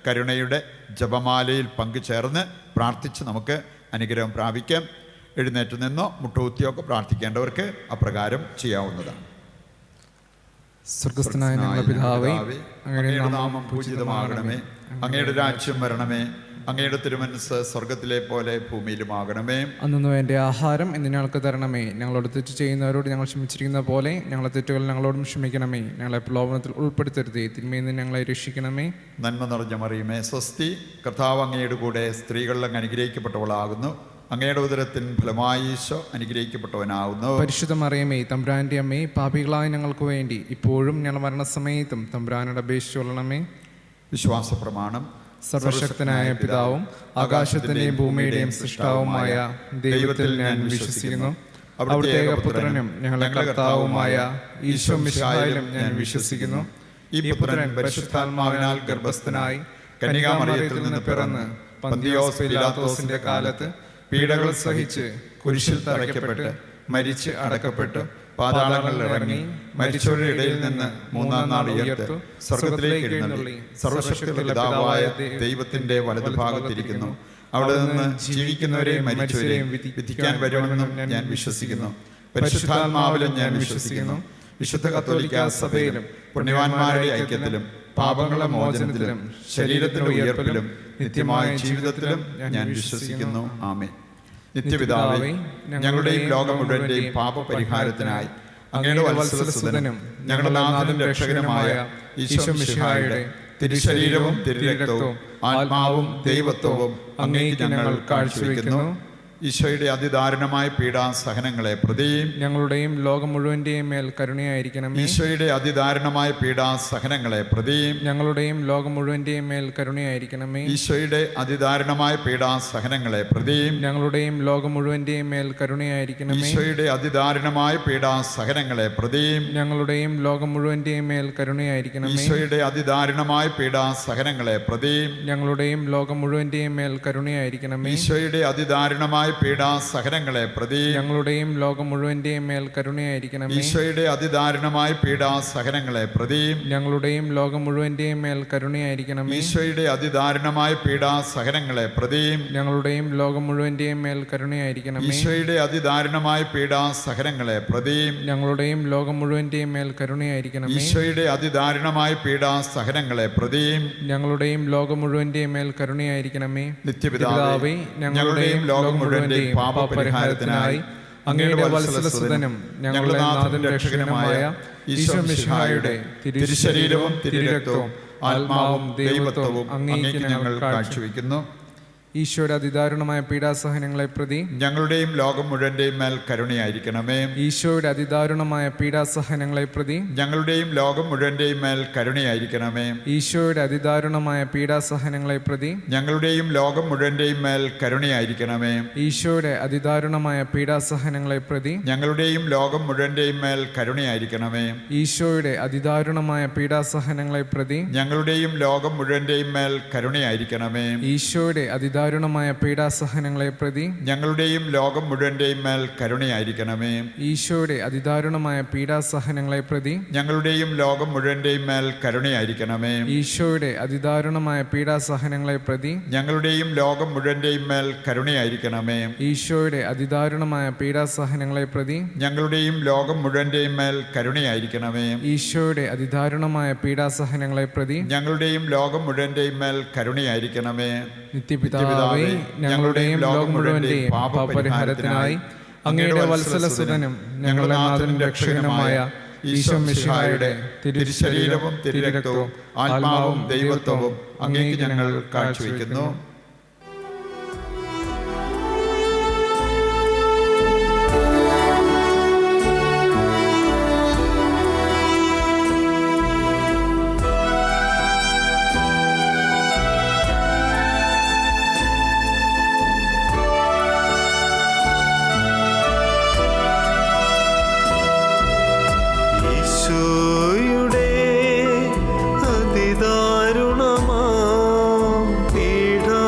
കരുണയുടെ ജപമാലയിൽ പങ്കുചേർന്ന് പ്രാർത്ഥിച്ച് നമുക്ക് അനുഗ്രഹം പ്രാപിക്കാം. എഴുന്നേറ്റ് നിന്നോ മുട്ടുകുത്തിയൊക്കെ പ്രാർത്ഥിക്കേണ്ടവർക്ക് അപ്രകാരം ചെയ്യാവുന്നതാണ്. സ്വർഗ്ഗസ്ഥനായ ഞങ്ങളുടെ പിതാവേ, അങ്ങയുടെ നാമം പൂജിതമാകണമേ. അങ്ങയുടെ രാജ്യം വരണമേ. അങ്ങയുടെ തിരുമനസ്സ് സ്വർഗത്തിലെ പോലെ ഭൂമിയിലുമാകണമേ. അന്നു വേണ്ട ആഹാരം ഇന്ന് ഞങ്ങൾക്ക് തരണമേ. ഞങ്ങളോട് തെറ്റ് ചെയ്യുന്നവരോട് ഞങ്ങൾ ക്ഷമിച്ചിരിക്കുന്ന പോലെ ഞങ്ങളെ തെറ്റുകൾ ഞങ്ങളോടും ക്ഷമിക്കണമേ. ഞങ്ങളെ പ്രലോഭനത്തിൽ ഉൾപ്പെടുത്തരുതേ, തിന്മയിൽ നിന്ന് ഞങ്ങളെ രക്ഷിക്കണമേ. നന്മ നിറഞ്ഞ മറിയമേ, സ്വസ്തി. കർത്താവ് അങ്ങയുടെ കൂടെ സ്ത്രീകളിൽ അങ്ങ് അനുഗ്രഹിക്കപ്പെട്ടവളാകുന്നു. അങ്ങയുടെ ഉദരത്തിൻ ഫലമായി ഈശോ അനുഗ്രഹിക്കപ്പെട്ടവനാകുന്നു. പരിശുദ്ധ മറിയമേ, തമ്പുരാന്റെ അമ്മേ, പാപികളായ ഞങ്ങൾക്ക് വേണ്ടി ഇപ്പോഴും ഞങ്ങൾ മരണസമയത്തും തമ്പുരാനോട് അപേക്ഷിച്ചു കൊള്ളണമേ. വിശ്വാസ പ്രമാണം. സർവശക്തനായ പിതാവും ആകാശത്തിന്റെയും ഭൂമിയുടെയും സൃഷ്ടാവുമായ ദൈവത്തിൽ ഞാൻ വിശ്വസിക്കുന്നു. അവിടുത്തെ ഏകപുത്രനും ഞങ്ങളുടെ കർത്താവുമായ ഈശോ മിശിഹായിലും ഞാൻ വിശ്വസിക്കുന്നു. ഈ പുത്രൻ പരിശുദ്ധാത്മാവിനാൽ ഗർഭസ്ഥനായി കന്യകാമറിയത്തിൽ നിന്ന് പിറന്ന് പന്തിയോസ് പീലാത്തോസിന്റെ കാലത്ത് പീഡകൾ സഹിച്ച് കുരിശിൽ തറയ്ക്കപ്പെട്ട് മരിച്ച് അടക്കപ്പെട്ടു പാതാളങ്ങളിൽ ഇറങ്ങി മരിച്ചവരുടെ ഇടയിൽ നിന്ന് മൂന്നാം നാൾ ഉയർത്ത് സ്വർഗത്തിലേക്ക് എഴുന്നള്ളി സർവശക്തിയുള്ള പിതാവായ ദൈവത്തിന്റെ വലതുഭാഗത്തിരിക്കുന്നു. അവിടെ നിന്ന് ജീവിക്കുന്നവരെയും മരിച്ചവരെയും വിധിക്കാൻ വരുമെന്നും ഞാൻ വിശ്വസിക്കുന്നു. പരിശുദ്ധാത്മാവിലും ഞാൻ വിശ്വസിക്കുന്നു. വിശുദ്ധ കത്തോലിക്കാ സഭയിലും പുണ്യവാന്മാരുടെ ഐക്യത്തിലും പാപങ്ങളുടെ മോചനത്തിലും ശരീരത്തിന്റെ ഉയർപ്പിലും നിത്യമായ ജീവിതത്തിലും ഞാൻ വിശ്വസിക്കുന്നു. ആമേൻ. നിത്യപിതാവേ, ഞങ്ങളുടെയും ലോകം മുഴുവന്റെയും പാപപരിഹാരത്തിനായി അങ്ങയുടെ വത്സലസുതനും ഞങ്ങളുടെ നാഥനും രക്ഷകനുമായ ഈശോ മിശിഹായുടെ തിരുശരീരവും തിരുരക്തവും ആത്മാവും ദൈവത്വവും അങ്ങേക്ക് ഞങ്ങൾ കാഴ്ചവെക്കുന്നു. ഈശോയുടെ അതിദാരുണമായ പീഡാസഹനങ്ങളെ പ്രതിയും ഞങ്ങളുടെയും ലോകം മുഴുവന്റെയും മേൽ കരുണയായിരിക്കണമേ. ഈശോയുടെ അതിദാരുണമായ പീഡാസഹനങ്ങളെ പ്രതിയും ഞങ്ങളുടെയും ലോകം മുഴുവന്റെയും മേൽ കരുണയായിരിക്കണമേ. ഈശോയുടെ അതിദാരുണമായ പീഡാസഹനങ്ങളെ പ്രതിയും ഞങ്ങളുടെയും ലോകം മുഴുവന്റെയും മേൽ കരുണയായിരിക്കണമേ. ഈശോയുടെ അതിദാരുണമായ പീഡാസഹനങ്ങളെ പ്രതിയും ഞങ്ങളുടെയും ലോകം മുഴുവന്റെയും മേൽ കരുണയായിരിക്കണമേ. ഈശോയുടെ അതിദാരുണമായ പീഡാസഹനങ്ങളെ പ്രതിയും ഞങ്ങളുടെയും ലോകം മുഴുവന്റെയും മേൽ കരുണയായിരിക്കണമേ. ഈശോയുടെ അതിദാരുണമായ പീഡാസഹനങ്ങളെ പ്രതി ഞങ്ങളുടെയും ലോകം മുഴുവന്റെയും മേൽ കരുണയായിരിക്കണമേ. ഈശോയുടെ അതിദാരുണമായ പീഡാസഹനങ്ങളെ പ്രതി ഞങ്ങളുടെയും ലോകം മുഴുവന്റെയും മേൽ കരുണയായിരിക്കണമേ. ഈശോയുടെ അതിദാരുണമായ പീഡാസഹനങ്ങളെ പ്രതി ഞങ്ങളുടെയും ലോകം മുഴുവന്റെയും മേൽ കരുണയായിരിക്കണമേ. ഈശോയുടെ അതിദാരുണമായ പീഡാസഹനങ്ങളെ പ്രതി ഞങ്ങളുടെയും ലോകം മുഴുവന്റെയും മേൽ കരുണയായിരിക്കണമേ. ഈശോയുടെ അതിദാരുണമായ പീഡാസഹനങ്ങളെ പ്രതി ഞങ്ങളുടെയും ലോകം മുഴുവന്റെയും മേൽ കരുണയായിരിക്കണമേ. നിത്യപിതാവേ, ഞങ്ങളുടെയും ലോകം മുഴുവന്റെയും പാപപരിഹാരത്തിനായി അങ്ങയുടെ വത്സലസുതനും ഞങ്ങളുടെ നാഥനും രക്ഷകനുമായ ഈശോ മിശിഹായുടെ തിരുശരീരവും തിരുരക്തവും ആത്മാവും ദൈവത്വവും അങ്ങേക്ക് ഞങ്ങൾ കാഴ്ചവെക്കുന്നു. ഈശോയുടെ അതിദാരുണമായ പീഡാസഹനങ്ങളെ പ്രതി ഞങ്ങളുടെയും ലോകം മുഴുവന്റെയും മേൽ കരുണയായിരിക്കണമേ. ഈശോയുടെ അതിദാരുണമായ പീഡാസഹനങ്ങളെ പ്രതി ഞങ്ങളുടെയും ലോകം മുഴുവന്റെയും മേൽ കരുണയായിരിക്കണമേ. ഈശോയുടെ അതിദാരുണമായ പീഡാസഹനങ്ങളെ പ്രതി ഞങ്ങളുടെയും ലോകം മുഴുവന്റെയും മേൽ കരുണയായിരിക്കണമേ. ഈശോയുടെ അതിദാരുണമായ പീഡാസഹനങ്ങളെ പ്രതി ഞങ്ങളുടെയും ലോകം മുഴുവന്റെയും മേൽ കരുണയായിരിക്കണമേ. ഈശോയുടെ അതിദാരുണമായ പീഡാസഹനങ്ങളെ പ്രതി ഞങ്ങളുടെയും ലോകം മുഴുവന്റെയും മേൽ കരുണയായിരിക്കണമേ. ഈശോയുടെ അതിദാരുണമായ പീഡാസഹനങ്ങളെ പ്രതി ഞങ്ങളുടെയും ലോകം മുഴുവന്റെയും മേൽ കരുണയായിരിക്കണമേ. ഈശോയുടെ അതിദാരുണമായ പീഡാസഹനങ്ങളെ പ്രതി ഞങ്ങളുടെയും ലോകം മുഴുവന്റെയും മേൽ കരുണയായിരിക്കണമേ. ഈശോയുടെ അതിദാരുണമായ പീഡാസഹനങ്ങളെ പ്രതി ഞങ്ങളുടെയും ലോകം മുഴുവന്റെയും മേൽ കരുണയായിരിക്കണമേ. ഈശോയുടെ അതിദാരുണമായ പീഡാസഹനങ്ങളെ പ്രതി ഞങ്ങളുടെയും ലോകം മുഴുവന്റെയും മേൽ കരുണയായിരിക്കണമേ. ഈശോയുടെ അതിദാരുണമായ പീഡാസഹനങ്ങളെ പ്രതി ഞങ്ങളുടെയും ലോകം മുഴുവന്റെയും മേൽ കരുണയായിരിക്കണമേ. നിത്യപിതാവേ, ഞങ്ങളുടെയും ലോകം മുഴുവന്റെയും പാപപരിഹാരത്തിനായി അങ്ങയുടെ വത്സലസുതനും ഞങ്ങളുടെ നാഥനും രക്ഷകനുമായ ഈശോ മിശിഹായുടെ തിരുശരീരവും തിരുരക്തവും ആത്മാവും ദൈവത്വവും അങ്ങേക്ക് ഞങ്ങൾ കാഴ്ചവെക്കുന്നു. അതിദാരുണമാം പീഡാ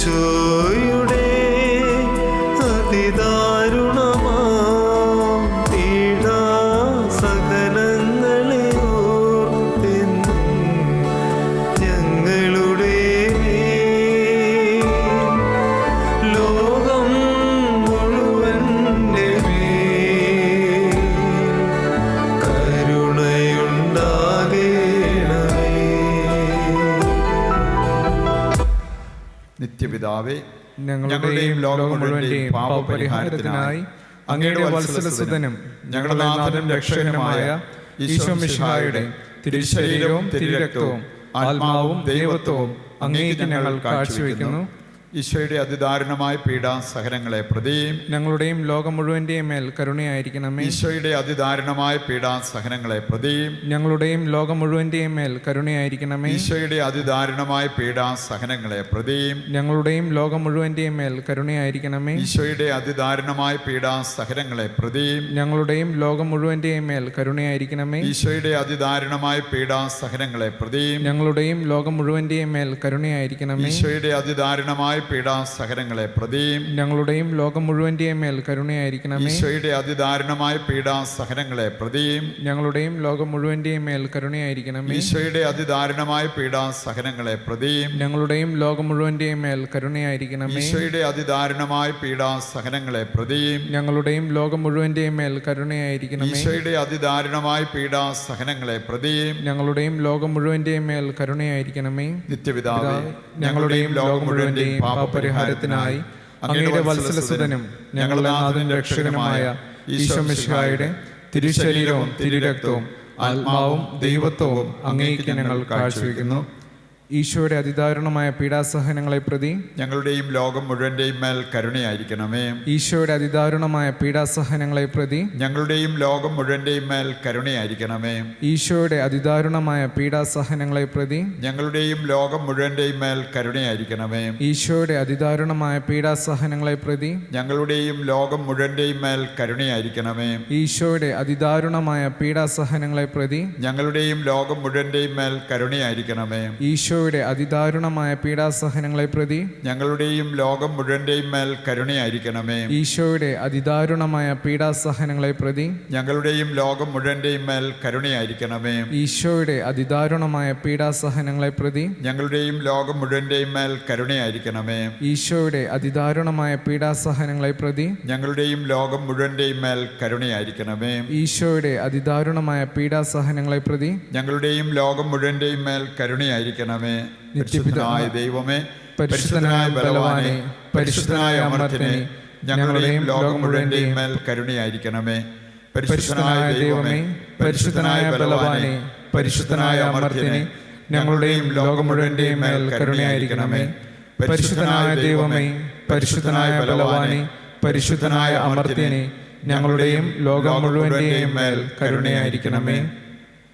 ഈശോയുടെ അതിദാരുണമാം പീഡാസഹനങ്ങളെ ഓർത്തെന്നും ഞങ്ങളുടെ ലോകം മുഴുവൻ്റെ മേൽ കരുണയുണ്ടാകേണമേ. നിത്യപിതാവേ, ഞങ്ങളുടെയും ലോകം മുഴുവന്റെയും പാപപരിഹാരത്തിനായി അങ്ങയുടെ വത്സലസുതനും ഞങ്ങളുടെ നാഥനും രക്ഷകനുമായ ഈശോ മിശിഹായുടെ തിരുശരീരവും തിരുരക്തവും ആത്മാവും ദൈവത്വവും അങ്ങേക്ക് ഞങ്ങൾ കാഴ്ചവെക്കുന്നു. ഈശോയുടെ അതിദാരുണമായ പീഡാസഹനങ്ങളെ പ്രതിയും ഞങ്ങളുടെയും ലോകം മുഴുവന്റെയും മേൽ കരുണയായിരിക്കണമേ. ഈശോയുടെ അതിദാരുണമായ പീഡാസഹനങ്ങളെ പ്രതിയും ഞങ്ങളുടെയും ലോകം മുഴുവന്റെയും മേൽ കരുണയായിരിക്കണമേ. ഈശോയുടെ അതിദാരുണമായ പീഡാസഹനങ്ങളെ പ്രതിയും ഞങ്ങളുടെയും ലോകം മുഴുവന്റെയും മേൽ കരുണയായിരിക്കണമേ. ഈശോയുടെ അതിദാരുണമായ പീഡാസഹനങ്ങളെ പ്രതിയും ഞങ്ങളുടെയും ലോകം മുഴുവന്റെയും മേൽ കരുണയായിരിക്കണമേ. ഈശോയുടെ അതിദാരുണമായ പീഡാസഹനങ്ങളെ പ്രതിയും ഞങ്ങളുടെയും ലോകം മുഴുവന്റെയും മേൽ കരുണയായിരിക്കണമേ. ഈശോയുടെ അതിദാരുണമായ പീഡാസഹനങ്ങളെ പ്രതിയും ഞങ്ങളുടെയും ലോകം മുഴുവന്റെയും മേൽ കരുണയായിരിക്കണമേ. ഈശോയുടെ അതിദാരുണമായ പീഡാസഹനങ്ങളെ പ്രതിയും ഞങ്ങളുടെയും ലോകം മുഴുവന്റെയും മേൽ കരുണയായിരിക്കണമേ. ഈശോയുടെ അതിദാരുണമായ പീഡാസഹനങ്ങളെ പ്രതിയും ഞങ്ങളുടെയും ലോകം മുഴുവന്റെയും മേൽ കരുണയായിരിക്കണമേ. ഈശോയുടെ അതിദാരുണമായ പീഡാസഹനങ്ങളെ പ്രതിയും ഞങ്ങളുടെയും ലോകം മുഴുവന്റെയും മേൽ കരുണയായിരിക്കണമേ. ഈശോയുടെ അതിദാരുണമായ പീഡാസഹനങ്ങളെ പ്രതിയും ഞങ്ങളുടെയും ലോകം മുഴുവന്റെയും മേൽ കരുണയായിരിക്കണമേ. നിത്യപിതാവേ, ഞങ്ങളുടെയും ലോകം മുഴുവന്റെയും പാപപരിഹാരത്തിനായി അങ്ങയുടെ വത്സലസുതനും ഞങ്ങളുടെ നാഥനും രക്ഷകനുമായ ഈശോ മിശിഹായുടെ തിരുശരീരവും തിരുരക്തവും ആത്മാവും ദൈവത്വവും അങ്ങേക്ക് ഞങ്ങൾ കാഴ്ചവെക്കുന്നു. ഈശോയുടെ അതിദാരുണമായ പീഡാസഹനങ്ങളെ പ്രതി ഞങ്ങളുടെയും ലോകം മുഴുവന്റെയും മേൽ കരുണയായിരിക്കണമേ. ഈശോയുടെ അതിദാരുണമായ പീഡാസഹനങ്ങളെ പ്രതി ഞങ്ങളുടെയും ലോകം മുഴുവന്റെയും മേൽ കരുണയായിരിക്കണമേ. ഈശോയുടെ അതിദാരുണമായ പീഡാസഹനങ്ങളെ പ്രതി ഞങ്ങളുടെയും ലോകം മുഴുവന്റെയും മേൽ കരുണയായിരിക്കണമേ. ഈശോയുടെ അതിദാരുണമായ പീഡാസഹനങ്ങളെ പ്രതി ഞങ്ങളുടെയും ലോകം മുഴുവന്റെയും മേൽ കരുണയായിരിക്കണമേ. ഈശോയുടെ അതിദാരുണമായ പീഡാസഹനങ്ങളെ പ്രതി ഞങ്ങളുടെയും ലോകം മുഴുവന്റെയും മേൽ കരുണയായിരിക്കണമേ. ഈശോയുടെ അതിദാരുണമായ പീഡാസഹനങ്ങളെ പ്രതി ഞങ്ങളുടെയും ലോകം മുഴുവന്റെയും മേൽ കരുണയായിരിക്കണമേ. ഈശോയുടെ അതിദാരുണമായ പീഡാസഹനങ്ങളെ പ്രതി ഞങ്ങളുടെയും ലോകം മുഴുവന്റെയും മേൽ കരുണയായിരിക്കണമേ. ഈശോയുടെ അതിദാരുണമായ പീഡാസഹനങ്ങളെ പ്രതി ഞങ്ങളുടെയും ലോകം മുഴുവന്റെയും മേൽ കരുണയായിരിക്കണമേ. ഈശോയുടെ അതിദാരുണമായ പീഡാസഹനങ്ങളെ പ്രതി ഞങ്ങളുടെയും ലോകം മുഴുവന്റെയും മേൽ കരുണയായിരിക്കണമേ. ഈശോയുടെ അതിദാരുണമായ പീഡാസഹനങ്ങളെ പ്രതി ഞങ്ങളുടെയും ലോകം മുഴുവന്റെയും മേൽ കരുണയായിരിക്കണമേ. നിത്യപിതാവായ പരിശുദ്ധനായ ദൈവമേ, പരിശുദ്ധനായ ബലവാനെ, പരിശുദ്ധനായ അമർത്യനെ, ഞങ്ങളുടെയും ലോകം മുഴുവന്റെയും മേൽ കരുണയായിരിക്കണമേ. പരിശുദ്ധനായ ദൈവമേ, പരിശുദ്ധനായ ബലവാനെ, പരിശുദ്ധനായ അമർത്യനെ, ഞങ്ങളുടെയും ലോകം മുഴുവന്റെയും മേൽ കരുണയായിരിക്കണമേ. പരിശുദ്ധനായ ദൈവമേ, പരിശുദ്ധനായ ബലവാനെ, പരിശുദ്ധനായ അമർത്യനെ, ഞങ്ങളുടെയും ലോകം മുഴുവന്റെയും മേൽ കരുണയായിരിക്കണമേ.